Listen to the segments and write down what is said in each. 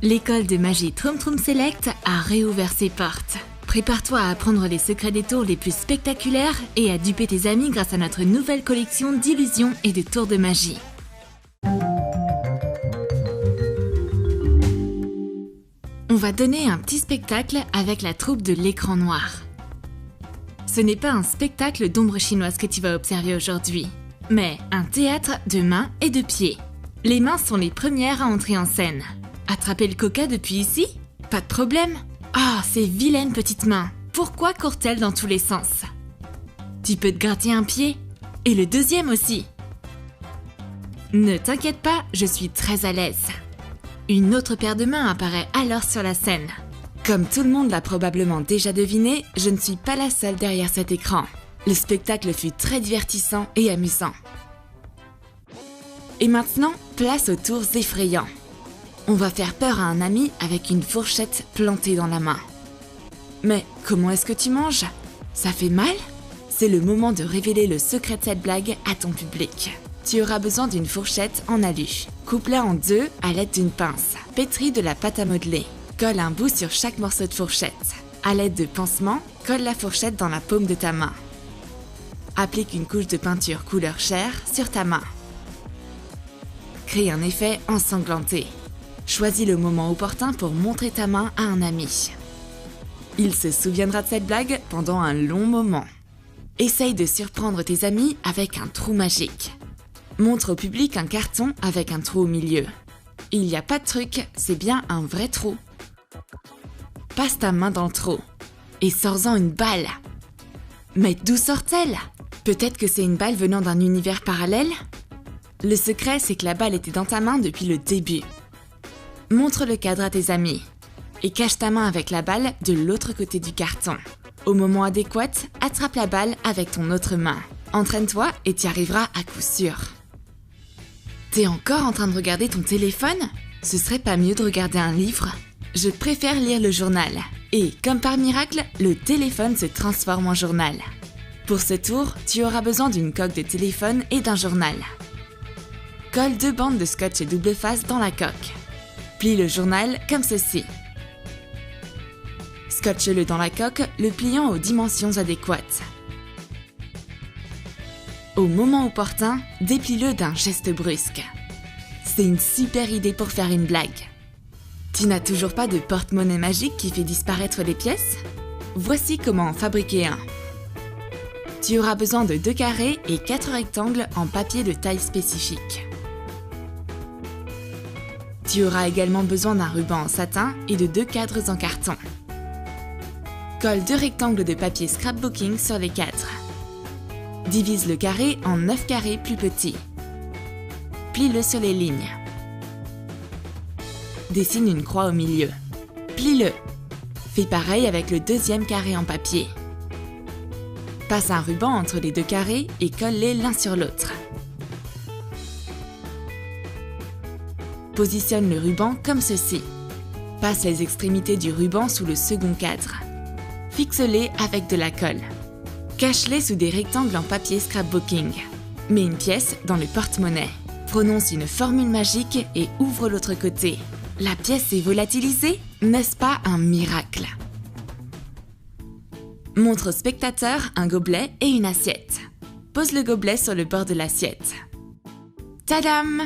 L'école de magie Troum Troum Select a réouvert ses portes. Prépare-toi à apprendre les secrets des tours les plus spectaculaires et à duper tes amis grâce à notre nouvelle collection d'illusions et de tours de magie. On va donner un petit spectacle avec la troupe de l'écran noir. Ce n'est pas un spectacle d'ombre chinoise que tu vas observer aujourd'hui, mais un théâtre de mains et de pieds. Les mains sont les premières à entrer en scène. Attraper le coca depuis ici? Pas de problème. Ah, ces vilaines petites mains. Pourquoi courent-elles dans tous les sens? Tu peux te gratter un pied. Et le deuxième aussi. Ne t'inquiète pas, je suis très à l'aise. Une autre paire de mains apparaît alors sur la scène. Comme tout le monde l'a probablement déjà deviné, je ne suis pas la seule derrière cet écran. Le spectacle fut très divertissant et amusant. Et maintenant, place aux tours effrayants. On va faire peur à un ami avec une fourchette plantée dans la main. Mais comment est-ce que tu manges? Ça fait mal? C'est le moment de révéler le secret de cette blague à ton public. Tu auras besoin d'une fourchette en alu. Coupe-la en deux à l'aide d'une pince. Pétris de la pâte à modeler. Colle un bout sur chaque morceau de fourchette. À l'aide de pansements, colle la fourchette dans la paume de ta main. Applique une couche de peinture couleur chair sur ta main. Crée un effet ensanglanté. Choisis le moment opportun pour montrer ta main à un ami. Il se souviendra de cette blague pendant un long moment. Essaye de surprendre tes amis avec un trou magique. Montre au public un carton avec un trou au milieu. Il n'y a pas de truc, c'est bien un vrai trou. Passe ta main dans le trou et sors-en une balle. Mais d'où sort-elle? Peut-être que c'est une balle venant d'un univers parallèle? Le secret, c'est que la balle était dans ta main depuis le début. Montre le cadre à tes amis et cache ta main avec la balle de l'autre côté du carton. Au moment adéquat, attrape la balle avec ton autre main. Entraîne-toi et tu y arriveras à coup sûr. T'es encore en train de regarder ton téléphone? Ce serait pas mieux de regarder un livre? Je préfère lire le journal. Et comme par miracle, le téléphone se transforme en journal. Pour ce tour, tu auras besoin d'une coque de téléphone et d'un journal. Colle 2 bandes de scotch double face dans la coque. Plie le journal comme ceci. Scotche-le dans la coque, le pliant aux dimensions adéquates. Au moment opportun, déplie-le d'un geste brusque. C'est une super idée pour faire une blague. Tu n'as toujours pas de porte-monnaie magique qui fait disparaître les pièces? Voici comment en fabriquer un. Tu auras besoin de 2 carrés et 4 rectangles en papier de taille spécifique. Tu auras également besoin d'un ruban en satin et de 2 cadres en carton. Colle 2 rectangles de papier scrapbooking sur les 4. Divise le carré en 9 carrés plus petits. Plie-le sur les lignes. Dessine une croix au milieu. Plie-le. Fais pareil avec le deuxième carré en papier. Passe un ruban entre les 2 carrés et colle-les l'un sur l'autre. Positionne le ruban comme ceci. Passe les extrémités du ruban sous le second cadre. Fixe-les avec de la colle. Cache-les sous des rectangles en papier scrapbooking. Mets une pièce dans le porte-monnaie. Prononce une formule magique et ouvre l'autre côté. La pièce est volatilisée? N'est-ce pas un miracle? Montre au spectateur un gobelet et une assiette. Pose le gobelet sur le bord de l'assiette. Tadam!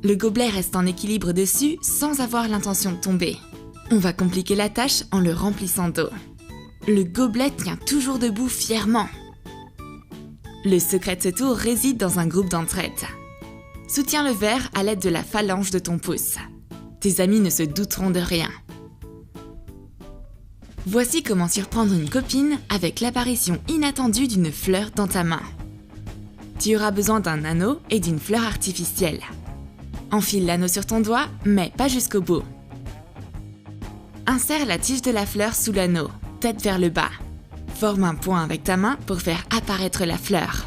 Le gobelet reste en équilibre dessus sans avoir l'intention de tomber. On va compliquer la tâche en le remplissant d'eau. Le gobelet tient toujours debout fièrement. Le secret de ce tour réside dans un groupe d'entraide. Soutiens le verre à l'aide de la phalange de ton pouce. Tes amis ne se douteront de rien. Voici comment surprendre une copine avec l'apparition inattendue d'une fleur dans ta main. Tu auras besoin d'un anneau et d'une fleur artificielle. Enfile l'anneau sur ton doigt, mais pas jusqu'au bout. Insère la tige de la fleur sous l'anneau, tête vers le bas. Forme un point avec ta main pour faire apparaître la fleur.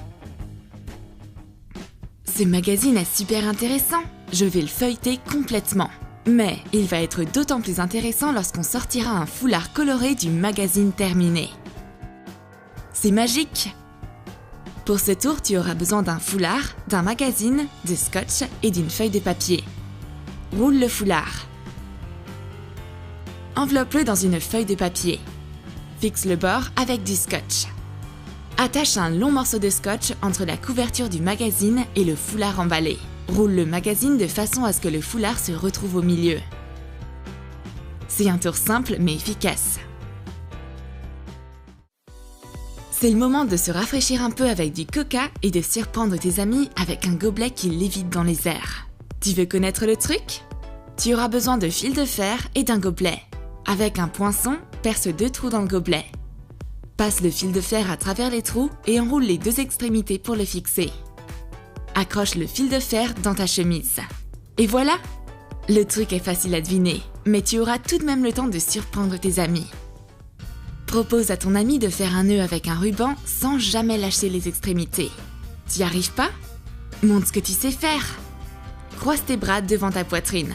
Ce magazine est super intéressant. Je vais le feuilleter complètement. Mais il va être d'autant plus intéressant lorsqu'on sortira un foulard coloré du magazine terminé. C'est magique! Pour ce tour, tu auras besoin d'un foulard, d'un magazine, de scotch et d'une feuille de papier. Roule le foulard. Enveloppe-le dans une feuille de papier. Fixe le bord avec du scotch. Attache un long morceau de scotch entre la couverture du magazine et le foulard emballé. Roule le magazine de façon à ce que le foulard se retrouve au milieu. C'est un tour simple mais efficace. C'est le moment de se rafraîchir un peu avec du coca et de surprendre tes amis avec un gobelet qui lévite dans les airs. Tu veux connaître le truc? Tu auras besoin de fil de fer et d'un gobelet. Avec un poinçon, perce 2 trous dans le gobelet. Passe le fil de fer à travers les trous et enroule les 2 extrémités pour le fixer. Accroche le fil de fer dans ta chemise. Et voilà! Le truc est facile à deviner, mais tu auras tout de même le temps de surprendre tes amis. Propose à ton ami de faire un nœud avec un ruban sans jamais lâcher les extrémités. T'y arrives pas? Montre ce que tu sais faire! Croise tes bras devant ta poitrine.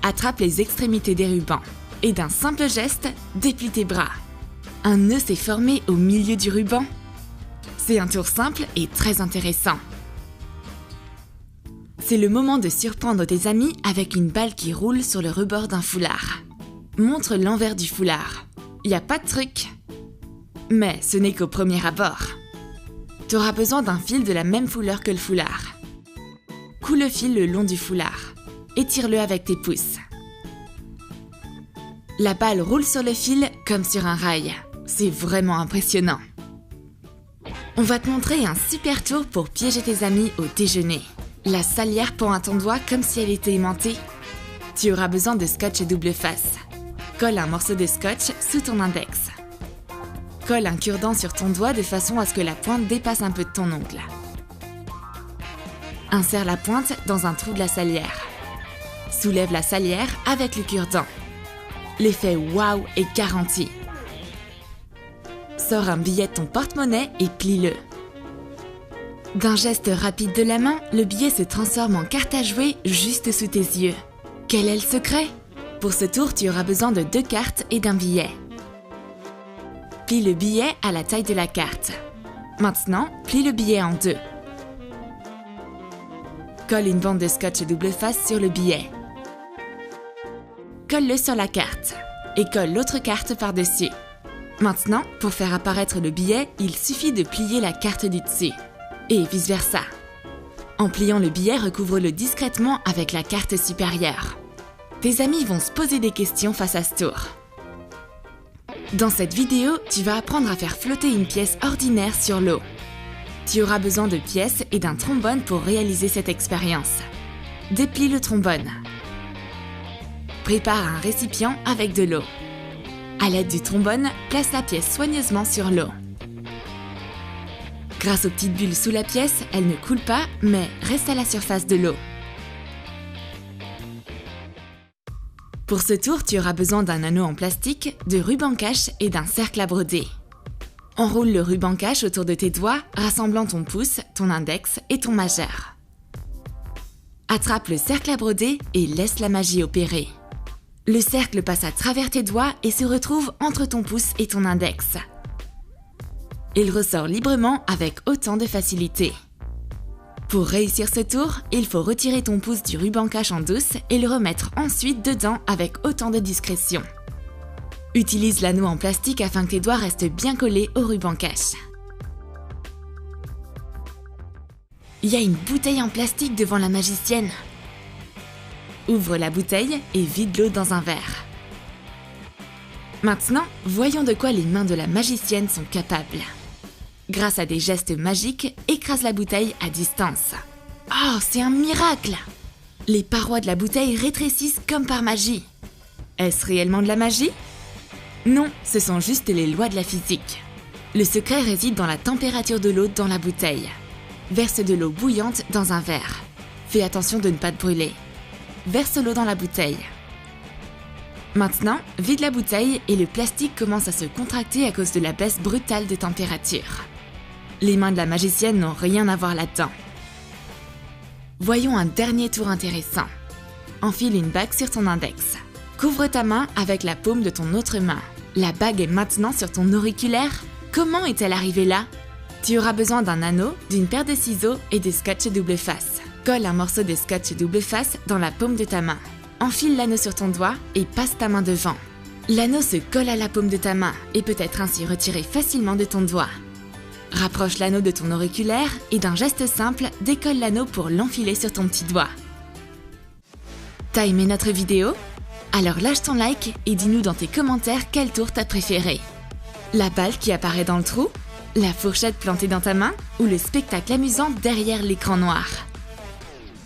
Attrape les extrémités des rubans. Et d'un simple geste, déplie tes bras. Un nœud s'est formé au milieu du ruban. C'est un tour simple et très intéressant. C'est le moment de surprendre tes amis avec une balle qui roule sur le rebord d'un foulard. Montre l'envers du foulard. Y a pas de truc. Mais ce n'est qu'au premier abord. Tu auras besoin d'un fil de la même couleur que le foulard. Coule le fil le long du foulard. Étire-le avec tes pouces. La balle roule sur le fil comme sur un rail. C'est vraiment impressionnant. On va te montrer un super tour pour piéger tes amis au déjeuner. La salière pend à ton doigt comme si elle était aimantée. Tu auras besoin de scotch double face. Colle un morceau de scotch sous ton index. Colle un cure-dent sur ton doigt de façon à ce que la pointe dépasse un peu de ton ongle. Insère la pointe dans un trou de la salière. Soulève la salière avec le cure-dent. L'effet waouh est garanti. Sors un billet de ton porte-monnaie et plie-le. D'un geste rapide de la main, le billet se transforme en carte à jouer juste sous tes yeux. Quel est le secret? Pour ce tour, tu auras besoin de 2 cartes et d'un billet. Plie le billet à la taille de la carte. Maintenant, plie le billet en 2. Colle une bande de scotch double face sur le billet. Colle-le sur la carte et colle l'autre carte par-dessus. Maintenant, pour faire apparaître le billet, il suffit de plier la carte du dessus. Et vice-versa. En pliant le billet, recouvre-le discrètement avec la carte supérieure. Tes amis vont se poser des questions face à ce tour. Dans cette vidéo, tu vas apprendre à faire flotter une pièce ordinaire sur l'eau. Tu auras besoin de pièces et d'un trombone pour réaliser cette expérience. Déplie le trombone. Prépare un récipient avec de l'eau. À l'aide du trombone, place la pièce soigneusement sur l'eau. Grâce aux petites bulles sous la pièce, elle ne coule pas, mais reste à la surface de l'eau. Pour ce tour, tu auras besoin d'un anneau en plastique, de ruban cache et d'un cercle à broder. Enroule le ruban cache autour de tes doigts, rassemblant ton pouce, ton index et ton majeur. Attrape le cercle à broder et laisse la magie opérer. Le cercle passe à travers tes doigts et se retrouve entre ton pouce et ton index. Il ressort librement avec autant de facilité. Pour réussir ce tour, il faut retirer ton pouce du ruban cache en douce et le remettre ensuite dedans avec autant de discrétion. Utilise l'anneau en plastique afin que tes doigts restent bien collés au ruban cache. Il y a une bouteille en plastique devant la magicienne. Ouvre la bouteille et vide l'eau dans un verre. Maintenant, voyons de quoi les mains de la magicienne sont capables. Grâce à des gestes magiques, écrase la bouteille à distance. Oh, c'est un miracle! Les parois de la bouteille rétrécissent comme par magie. Est-ce réellement de la magie? Non, ce sont juste les lois de la physique. Le secret réside dans la température de l'eau dans la bouteille. Verse de l'eau bouillante dans un verre. Fais attention de ne pas te brûler. Verse l'eau dans la bouteille. Maintenant, vide la bouteille et le plastique commence à se contracter à cause de la baisse brutale de température. Les mains de la magicienne n'ont rien à voir là-dedans. Voyons un dernier tour intéressant. Enfile une bague sur ton index. Couvre ta main avec la paume de ton autre main. La bague est maintenant sur ton auriculaire. Comment est-elle arrivée là? Tu auras besoin d'un anneau, d'une paire de ciseaux et de scotch double face. Colle un morceau de scotch double face dans la paume de ta main. Enfile l'anneau sur ton doigt et passe ta main devant. L'anneau se colle à la paume de ta main et peut être ainsi retiré facilement de ton doigt. Rapproche l'anneau de ton auriculaire et d'un geste simple, décolle l'anneau pour l'enfiler sur ton petit doigt. T'as aimé notre vidéo? Alors lâche ton like et dis-nous dans tes commentaires quel tour t'as préféré. La balle qui apparaît dans le trou? La fourchette plantée dans ta main? Ou le spectacle amusant derrière l'écran noir?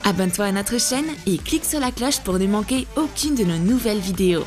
Abonne-toi à notre chaîne et clique sur la cloche pour ne manquer aucune de nos nouvelles vidéos.